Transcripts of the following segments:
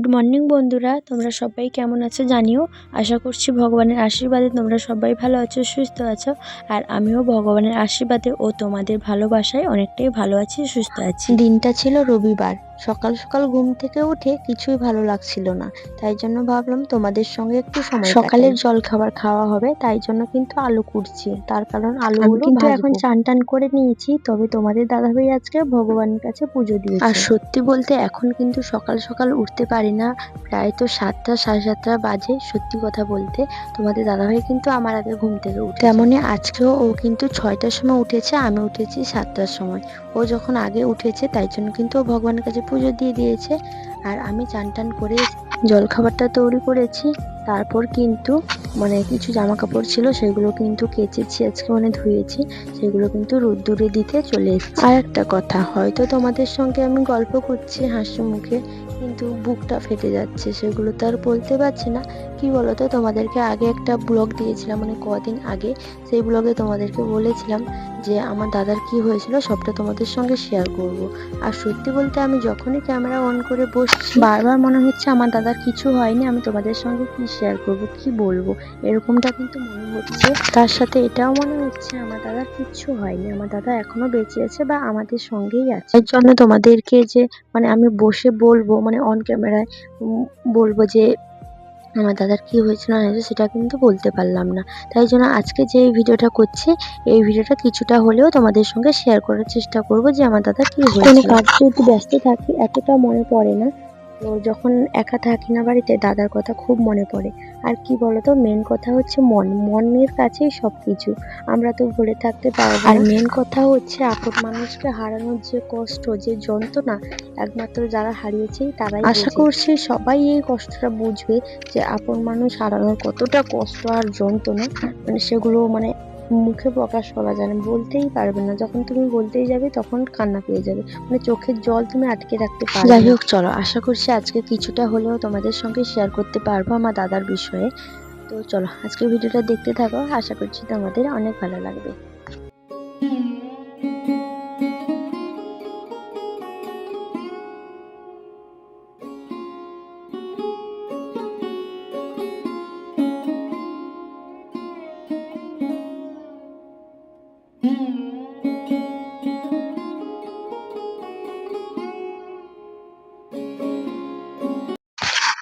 Good morning বন্ধুরা, তোমরা সবাই কেমন আছো জানিও। আশা করছি ভগবানের আশীর্বাদে তোমরা সবাই ভালো আছো, সুস্থ আছো। আর আমিও ভগবানের আশীর্বাদে ও তোমাদের ভালোবাসায় অনেকটাই ভালো আছি, সুস্থ আছি। দিনটা ছিল রবিবার। সকাল সকাল ঘুম থেকে উঠে কিছুই ভালো লাগছিল না, তাই জন্য ভাবলাম তোমাদের সঙ্গে একটু সময় সকালের জল খাবার খাওয়া হবে, তাই জন্য কিন্তু আলু কুটছি। তার কারণ আলুগুলো কিন্তু এখন চান টান করে নিয়েছি, তবে তোমাদের দাদাভাই আজকে ভগবানের কাছে পুজো দিয়েছে। আর সত্যি বলতে এখন কিন্তু সকাল সকাল উঠতে পারি না, প্রায় তো 7টা সাড়ে 7টা বাজে। সত্যি কথা বলতে তোমাদের দাদাভাই কিন্তু আমার আগে ঘুম থেকে উঠে, তেমনই আজকেও ও কিন্তু 6টার সময় উঠেছে, আমি উঠেছি 7টার সময়। ও যখন আগে উঠেছে তাই জন্য কিন্তু ও ভগবানের কাছে পুজো দিয়ে দিয়েছে। আর আমি চান টান করে জলখাবারটা তৈরি করেছি। তারপর কিন্তু কিছু জামা কাপড় ছিল, সেগুলো কিন্তু কেচেছি আজকে, ধুয়েছি, সেগুলো কিন্তু রোদ্দুরে দিতে চলে এসেছি। আর একটা কথা, হয়তো তোমাদের সঙ্গে আমি গল্প করছি হাসি মুখে, কিন্তু বুকটা ফেটে যাচ্ছে, সেগুলো তো আর বলতে পারছি না। কি বলতো, তোমাদেরকে আগে একটা ব্লগ দিয়েছিলাম, কদিন আগে, সেই ব্লগে তোমাদেরকে বলেছিলাম যে আমার দাদার কি হয়েছিল সবটা তোমাদের সঙ্গে শেয়ার করব। আর সত্যি বলতে আমি যখনই ক্যামেরা অন করে বসছি, বারবার মনে হচ্ছে আমার দাদার কিছু হয়নি, আমি তোমাদের সঙ্গে কি শেয়ার করব, কি বলবো, এরকমটা কিন্তু মনে হচ্ছে। তার সাথে এটাও মনে হচ্ছে আমার দাদার কিচ্ছু হয়নি, আমার দাদা এখনো বেঁচে আছে বা আমাদের সঙ্গেই আছে। এর জন্য তোমাদেরকে যে আমি বসে বলবো, অন ক্যামেরায় বলবো যে আমার দাদার কি হয়েছিল না হয়েছে, সেটা কিন্তু বলতে পারলাম না। তাই জন্য আজকে যে ভিডিওটা করছি, এই ভিডিওটা কিছুটা হলেও তোমাদের সঙ্গে শেয়ার করার চেষ্টা করব যে আমার দাদা কি হয়েছিল। কোনো কাজ যদি ব্যস্ত থাকি এতটা মনে পড়ে না, তো যখন একা থাকি না বাড়িতে, দাদার কথা খুব মনে পড়ে। আর কি বলতো, মেন কথা হচ্ছে মনের কাছেই সবকিছু, আমরা তো ভুলে থাকতে পারবো না। আর মেন কথা হচ্ছে আপন মানুষকে হারানোর যে কষ্ট, যে যন্ত্রণা, একমাত্র যারা হারিয়েছে তারাই বোঝে। আশা করছি সবাই এই কষ্টটা বুঝবে যে আপন মানুষ হারানোর কতটা কষ্ট আর যন্ত্রণা, সেগুলো মুখে প্রকাশ করা যায় না, বলতেই পারবে না। যখন তুমি বলতেই যাবে তখন কান্না পেয়ে যাবে, চোখের জল তুমি আটকে রাখতে পারবে। যাই হোক, চলো, আশা করছি আজকে কিছুটা হলেও তোমাদের সঙ্গে শেয়ার করতে পারবো আমার দাদার বিষয়ে। তো চলো আজকের ভিডিওটা দেখতে থাকো, আশা করছি তোমাদের অনেক ভালো লাগবে।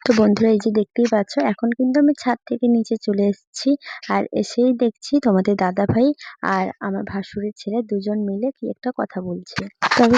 তো বন্ধুরা, এই যে দেখতেই পাচ্ছ, এখন কিন্তু আমি ছাদ থেকে নিচে চলে এসেছি। আর এসেই দেখছি তোমাদের দাদা ভাই আর আমার ভাসুরের ছেলে দুজন মিলে কি একটা কথা বলছে। তবে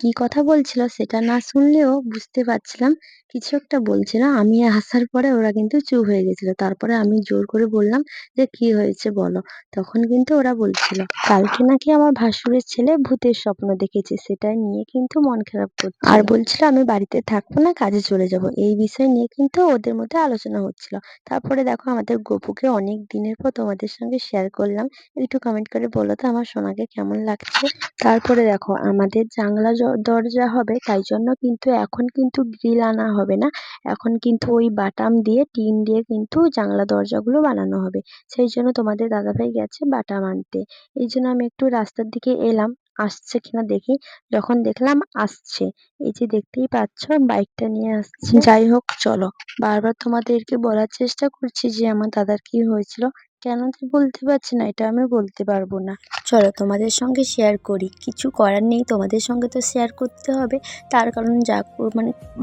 কি কথা বলছিল সেটা না শুনলেও বুঝতে পারছিলাম কিছু একটা বলছিল। আমি আসার পরে ওরা কিন্তু চুপ হয়ে গেছিল। তারপরে আমি জোর করে বললাম যে কি হয়েছে বলো। তখন কিন্তু ওরা বলছিল কালকে নাকি আমার ভাসুরের ছেলে ভূতের স্বপ্ন দেখেছে, সেটা নিয়ে কিন্তু মন খারাপ করছে। আর বলছিল আমি বাড়িতে থাকবো না, কাজে চলে যাব। এই বিষয় নিয়ে কিন্তু ওদের মধ্যে আলোচনা হচ্ছিল। তারপরে দেখো, আমাদের গপুকে অনেক দিনের পর তোমাদের সঙ্গে শেয়ার করলাম। একটু কমেন্ট করে বলো তো আমার সোনাকে কেমন লাগছে। তারপরে দেখো, আমাদের জানলা দরজা হবে, তাই জন্য কিন্তু এখন কিন্তু গ্রিল আনা হবে না, এখন কিন্তু ওই বাটাম দিয়ে, টিন দিয়ে কিন্তু জানলা দরজাগুলো বানানো হবে। সেই জন্য তোমাদের দাদাভাই গেছে বাটাম আনতে। এই জন্য আমি একটু রাস্তার দিকে এলাম, আসছে কিনা দেখি। যখন দেখলাম আসছে, এই যে দেখতেই পাচ্ছ বাইকটা নিয়ে আসছে। যাই হোক, চলো, বারবার তোমাদেরকে বলার চেষ্টা করছি যে আমার দাদার কি হয়েছিল, কেন কি বলতে পারছি না এটা আমি বলতে পারবো না। চলো তোমাদের সঙ্গে শেয়ার করি, কিছু করার নেই, তোমাদের সঙ্গে তো শেয়ার করতে হবে। তার কারণ যা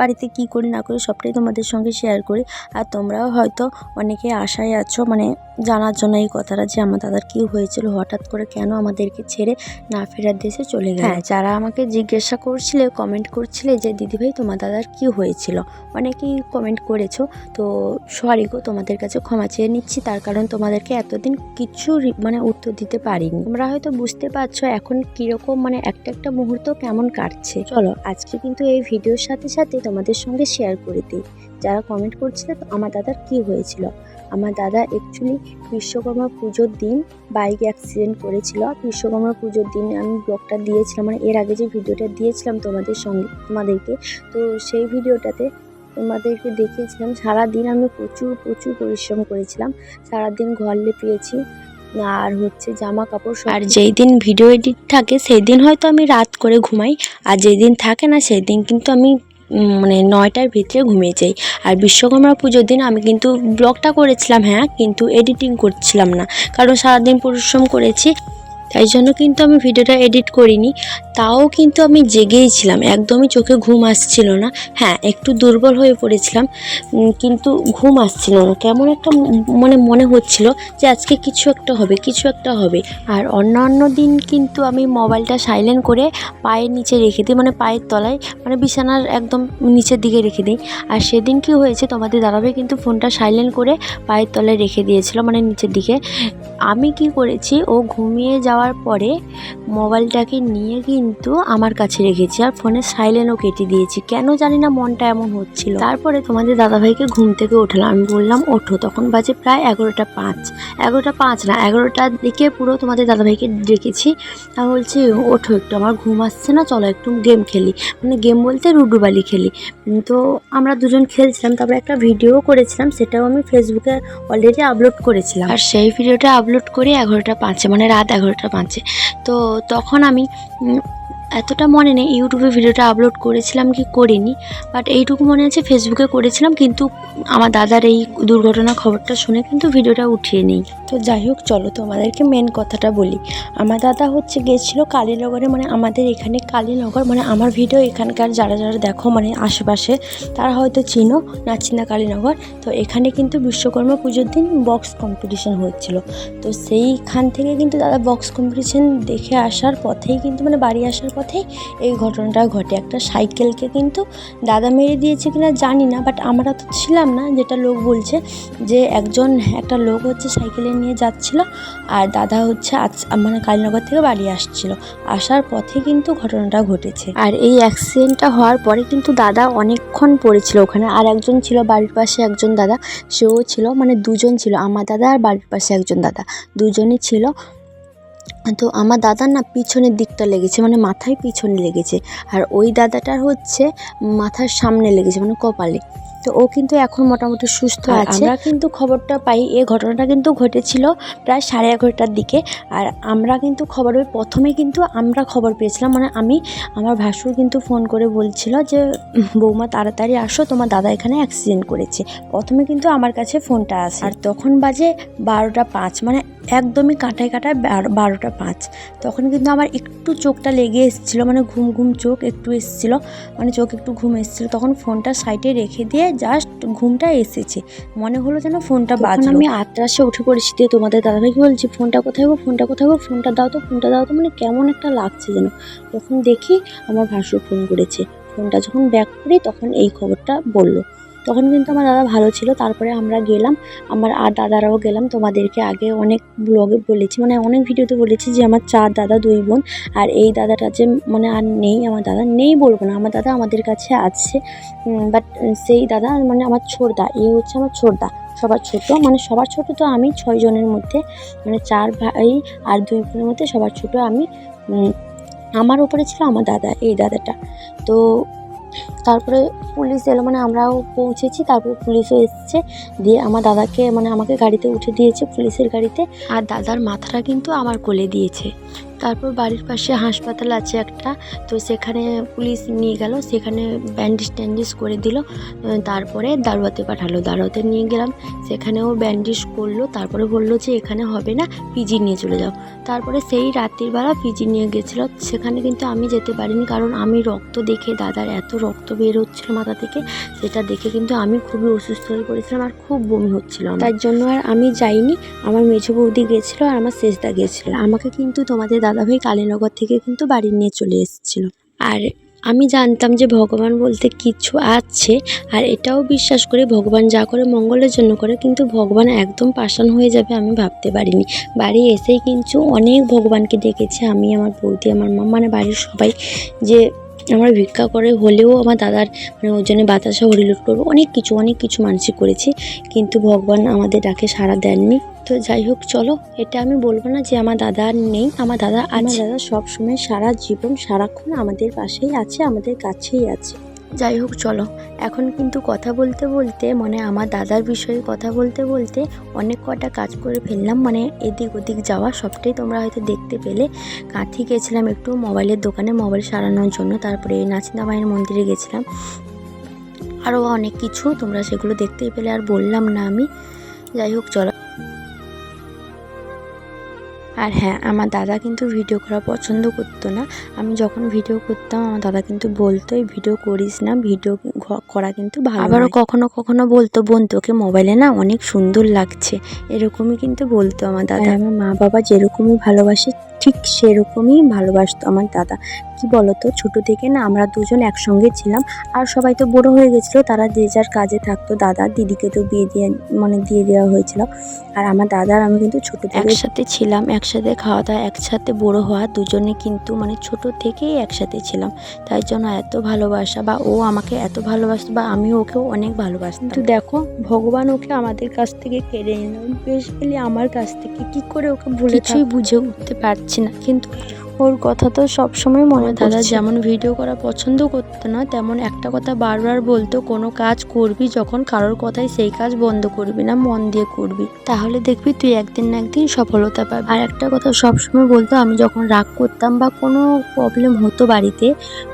বাড়িতে কি করি না করি সবটাই তোমাদের সঙ্গে শেয়ার করি। আর তোমরাও হয়তো অনেকে আশায় আছো জানার জন্য এই কথাটা যে আমার দাদার কি হয়েছিল, হঠাৎ করে কেন আমাদেরকে ছেড়ে না ফেরার দেশে চলে গেল। হ্যাঁ, যারা আমাকে জিজ্ঞাসা করছিলে, কমেন্ট করছিলে যে দিদিভাই তোমার দাদার কি হয়েছিল, অনেকেই কমেন্ট করেছো, তো সরি গো, তোমাদের কাছে ক্ষমা চেয়ে নিচ্ছি। তার কারণ তোমাদেরকে এতদিন কিছু উত্তর দিতে পারিনি। তোমরা হয়তো বুঝতে পারছো এখন কিরকম একটা মুহূর্ত কেমন কাটছে। চলো আজকে কিন্তু এই ভিডিওর সাথে সাথে তোমাদের সঙ্গে শেয়ার করে দিই। যারা কমেন্ট করছিলে আমার দাদার কি হয়েছিল, আমার দাদা অ্যাকচুয়ালি বিশ্বকর্মা পুজোর দিন বাইক অ্যাক্সিডেন্ট করেছিল। বিশ্বকর্মা পুজোর দিন আমি ব্লগটা দিয়েছিলাম, এর আগে যে ভিডিওটা দিয়েছিলাম তোমাদেরকে, তো সেই ভিডিওটাতে তোমাদেরকে দেখিয়েছিলাম সারাদিন আমি প্রচুর পরিশ্রম করেছিলাম। সারাদিন ঘর লেপিয়েছি, আর জামা কাপড়। আর যেই দিন ভিডিও এডিট থাকে সেই দিন হয়তো আমি রাত করে ঘুমাই, আর যেই দিন থাকে না সেই দিন কিন্তু আমি মানে 9টার ভিতরে ঘুমিয়ে যাই। আর বিশ্বকর্মা পুজোর দিন আমি কিন্তু ব্লগটা করেছিলাম, হ্যাঁ, কিন্তু এডিটিং করছিলাম না, কারণ সারাদিন পরিশ্রম করেছি, তাই জন্য কিন্তু আমি ভিডিওটা এডিট করিনি। তাও কিন্তু আমি জেগেই ছিলাম, একদমই চোখে ঘুম আসছিল না। হ্যাঁ, একটু দুর্বল হয়ে পড়েছিলাম, কিন্তু ঘুম আসছিল না। কেমন একটা মানে মনে হচ্ছিল যে আজকে কিছু একটা হবে, কিছু একটা হবে। আর অন্যান্য দিন কিন্তু আমি মোবাইলটা সাইলেন্ট করে পায়ের নিচে রেখে দিই, মানে পায়ের তলায়, মানে বিছানার একদম নিচের দিকে রেখে দিই। আর সেদিন কি হয়েছে, তোমাদের দাদাভাই কিন্তু ফোনটা সাইলেন্ট করে পায়ের তলায় রেখে দিয়েছিল, মানে নিচের দিকে। আমি কি করেছি, ও ঘুমিয়ে যাওয়ার পরে মোবাইলটাকে নিয়ে কিন্তু আমার কাছে রেখেছি, আর ফোনের সাইলেন্টও কেটে দিয়েছি। কেন জানি না মনটা এমন হচ্ছিল। তারপরে তোমাদের দাদাভাইকে ঘুম থেকে উঠালাম, আমি বললাম ওঠো। তখন বাজে প্রায় 11টা 5, 11টা 5 না, 11টার দিকে পুরো তোমাদের দাদাভাইকে ডেকেছি। আমি বলছি ওঠো একটু, আমার ঘুম আসছে না, চলো একটু গেম খেলি, মানে গেম বলতে লুডো খেলি। তো আমরা দুজন খেলছিলাম, তারপরে একটা ভিডিও করেছিলাম, সেটাও আমি ফেসবুকে অলরেডি আপলোড করেছিলাম। আর সেই ভিডিওটা আপলোড করি 11টা 5-এ, মানে রাত 11টা 5-এ। তো তখন আমি এতটা মনে নেই ইউটিউবে ভিডিওটা আপলোড করেছিলাম কি করিনি, বাট এইটুকু মনে আছে ফেসবুকে করেছিলাম। কিন্তু আমার দাদার এই দুর্ঘটনা খবরটা শুনে কিন্তু ভিডিওটা উঠিয়ে নিই। তো যাই হোক, চলো তোমাদেরকে মেন কথাটা বলি। আমার দাদা হচ্ছে গিয়েছিল কালীনগরে, মানে আমাদের এখানে কালীনগর, মানে আমার ভিডিও এখানকার যারা যারা দেখো মানে আশেপাশে, তারা হয়তো চিনো নাচিন্দা কালীনগর। তো এখানে কিন্তু বিশ্বকর্মা পুজোর দিন বক্স কম্পিটিশন হচ্ছিল। তো সেইখান থেকে কিন্তু দাদা বক্স কম্পিটিশন দেখে আসার পথেই কিন্তু, মানে বাড়ি আসার পথেই এই ঘটনাটা ঘটে। একটা সাইকেলকে কিন্তু দাদা মেরে দিয়েছে কিনা জানি না, বাট আমরা তো ছিলাম না, যেটা লোক বলছে যে একটা লোক হচ্ছে সাইকেলে নিয়ে যাচ্ছিল, আর দাদা হচ্ছে মানে কালীনগর থেকে বাড়ি আসছিল, আসার পথে কিন্তু ঘটনাটা ঘটেছে। আর এই অ্যাক্সিডেন্টটা হওয়ার পরে কিন্তু দাদা অনেকক্ষণ পড়েছিল ওখানে। আর একজন ছিল বাড়ির পাশে, একজন দাদা, সেও ছিল, মানে দুজন ছিল, আমার দাদা আর বাড়ির পাশে একজন দাদা, দুজনই ছিল। তো আমার দাদার না পিছনের দিকটা লেগেছে, মানে মাথায় পিছনে লেগেছে, আর ওই দাদাটার হচ্ছে মাথার সামনে লেগেছে, মানে কপালে। তো ও কিন্তু এখন মোটামুটি সুস্থ আছে। আমরা কিন্তু খবরটা পাই, এই ঘটনাটা কিন্তু ঘটেছিল প্রায় 11:30টার দিকে। আর আমরা কিন্তু খবরের প্রথমে কিন্তু আমরা খবর পেয়েছিলাম, মানে আমার ভাসুর কিন্তু ফোন করে বলছিল যে বৌমা তাড়াতাড়ি আসো, তোমার দাদা এখানে অ্যাক্সিডেন্ট করেছে। প্রথমে কিন্তু আমার কাছে ফোনটা আসে, আর তখন বাজে 12টা 5, মানে একদমই কাঁটায় 12টা 5। তখন কিন্তু আমার একটু চোখটা লেগে এসেছিলো, মানে ঘুম ঘুম চোখ একটু এসেছিলো, মানে চোখ একটু ঘুম এসেছিলো। তখন ফোনটা সাইডে রেখে দিয়ে জাস্ট ঘুমটা এসেছে, মনে হলো যেন ফোনটা বাজলো। আমি আতরাশে উঠে পড়েছি, দিয়ে তোমাদের দাদাভাইকে বলছি ফোনটা কোথায় গো, ফোনটা কোথায় গো, ফোনটা দাও তো, ফোনটা দাও তো, মানে কেমন একটা লাগছে যেন। তখন দেখি আমার ভাসুর ফোন করেছে। ফোনটা যখন ব্যাক করি তখন এই খবরটা বললো। তখন কিন্তু আমার দাদা ভালো ছিল। তারপরে আমরা গেলাম, আমার আর দাদারাও গেলাম। তোমাদেরকে আগে অনেক ব্লগে বলেছি, মানে অনেক ভিডিওতে বলেছি যে আমার 4 দাদা 2 বোন। আর এই দাদাটা যে মানে আর নেই, আমার দাদা নেই বলবো না, আমার দাদা আমাদের কাছে আছে, বাট সেই দাদা মানে আমার ছোটদা, এ হচ্ছে আমার ছোটদা, সবার ছোট, মানে সবার ছোট তো আমি 6 জনের মধ্যে, মানে 4 ভাই আর 2 বোনের মধ্যে সবার ছোট আমি। আমার উপরে ছিল আমার দাদা, এই দাদাটা। তো তারপরে পুলিশ এলো, মানে আমরাও পৌঁছেছি, তারপরে পুলিশও এসছে, দিয়ে আমার দাদাকে মানে আমাকে গাড়িতে উঠে দিয়েছে পুলিশের গাড়িতে, আর দাদার মাথাটা কিন্তু আমার কোলে দিয়েছে। তারপর বাড়ির পাশে হাসপাতাল আছে একটা, তো সেখানে পুলিশ নিয়ে গেল, সেখানে ব্যান্ডেজ করে দিল। তারপরে দারোয়াতে পাঠালো, দারোয়াতে নিয়ে গেলাম, সেখানেও ব্যান্ডেজ করলো। তারপরে বললো যে এখানে হবে না, পিজি নিয়ে চলে যাও। তারপরে সেই রাত্রির বেলা পিজি নিয়ে গেছিলো, সেখানে কিন্তু আমি যেতে পারিনি, কারণ আমি রক্ত দেখে, দাদার এত রক্ত বের হচ্ছিল মাথা থেকে, সেটা দেখে কিন্তু আমি খুবই অসুস্থ হয়ে পড়েছিলাম, আর খুব বমি হচ্ছিল, তার জন্য আর আমি যাইনি। আমার মেঝো বৌদি গেছিলো আর আমার শেষদা গেছিলো। আমাকে কিন্তু তোমাদের দাদাভাই কালীনগর থেকে কিন্তু বাড়ি নিয়ে চলে এসেছিলো। আর আমি জানতাম যে ভগবান বলতে কিছু আছে, আর এটাও বিশ্বাস করি ভগবান যা করে মঙ্গলের জন্য করে, কিন্তু ভগবান একদম পাষাণ হয়ে যাবে আমি ভাবতে পারিনি। বাড়ি এসেই কিন্তু অনেক ভগবানকে ডেকেছি আমি, আমার বৌদি, আমার মা, মানে বাড়ির সবাই, যে আমরা ভিক্ষা করে হলেও আমার দাদার মানে ওর জন্য বাতাসা হরিলুট করবো, অনেক কিছু মানসিক করেছি, কিন্তু ভগবান আমাদের ডাকে সাড়া দেননি। তো যাই হোক, চলো, এটা আমি বলবো না যে আমার দাদা আর নেই, আমার দাদা আছে। আমার দাদা সবসময় সারা জীবন সারাক্ষণ আমাদের পাশেই আছে, আমাদের কাছেই আছে। যাই হোক, চলো, এখন কিন্তু কথা বলতে বলতে, মানে আমার দাদার বিষয়ে কথা বলতে বলতে অনেক কটা কাজ করে ফেললাম, মানে এদিক ওদিক যাওয়া সবটাই তোমরা হয়তো দেখতে পেলে। কাঁথি গেছিলাম একটু মোবাইলের দোকানে মোবাইল সারানোর জন্য, তারপরে নাচিন্দা মায়ের মন্দিরে গেছিলাম, আরও অনেক কিছু, তোমরা সেগুলো দেখতেই পেলে, আর বললাম না আমি। যাই হোক চলো। আর হ্যাঁ, আমার দাদা কিন্তু ভিডিও করা পছন্দ করতো না। আমি যখন ভিডিও করতাম আমার দাদা কিন্তু বলতো, এই ভিডিও করিস না, ভিডিও করা কিন্তু ভালো। আবারও কখনো কখনো বলতো, বোন তোকে মোবাইলে না অনেক সুন্দর লাগছে, এরকমই কিন্তু বলতো আমার দাদা। আমার মা বাবা যেরকমই ভালোবাসে ঠিক সেরকমই ভালোবাসতো আমার দাদা। কি বলতো, ছোট থেকে না আমরা দুজন একসঙ্গে ছিলাম, আর সবাই তো বড় হয়ে গেছিলো, তারা যে যার কাজে থাকতো। দাদা দিদিকে তো বিয়ে দিয়ে দেওয়া হয়েছিল, আর আমার দাদা আর আমি কিন্তু ছোট থেকে একসাথে ছিলাম, একসাথে খাওয়া দাওয়া, একসাথে বড় হওয়া, দুজনে কিন্তু মানে ছোট থেকেই একসাথে ছিলাম। তাই জন্য এত ভালোবাসা, বা ও আমাকে এত ভালোবাসতো, বা আমিও ওকেও অনেক ভালোবাসতাম। কিন্তু দেখো, ভগবান ওকে আমাদের কাছ থেকে কেড়ে নিল, বেসিক্যালি আমার কাছ থেকে। কি করে ওকে ভুলে কিছুই বুঝে উঠতে পারছি না, কিন্তু ওর কথা তো সবসময় মনে পড়ছে। দাদা যেমন ভিডিও করা পছন্দ করতো না, তেমন একটা কথা বারবার বলতো, কোনো কাজ করবি যখন কারোর কথাই সেই কাজ বন্ধ করবি না, মন দিয়ে করবি, তাহলে দেখবি তুই একদিন না একদিন সফলতা পাবি। আর একটা কথা সবসময় বলতো, আমি যখন রাগ করতাম বা কোনো প্রবলেম হতো বাড়িতে,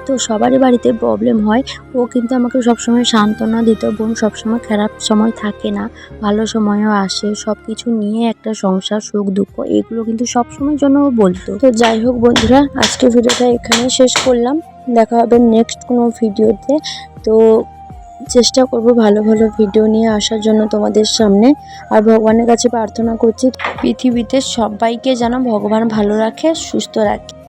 তো সবারই বাড়িতে প্রবলেম হয়, ও কিন্তু আমাকে সবসময় সান্ত্বনা দিত, বোন সবসময় খারাপ সময় থাকে না, ভালো সময়ও আসে, সব কিছু নিয়ে একটা সংসার, সুখ দুঃখ এগুলো কিন্তু সবসময়ের জন্য ও বলতো। তো যাই হোক বন্ধুরা, আজকে ভিডিওটা এখানে শেষ করলাম, দেখা হবে নেক্সট কোনো ভিডিওতে। তো চেষ্টা করব ভালো ভালো ভিডিও নিয়ে আসার জন্য তোমাদের সামনে। আর ভগবানের কাছে প্রার্থনা করছি পৃথিবীতে সবাইকে যেন ভগবান ভালো রাখে, সুস্থ রাখে।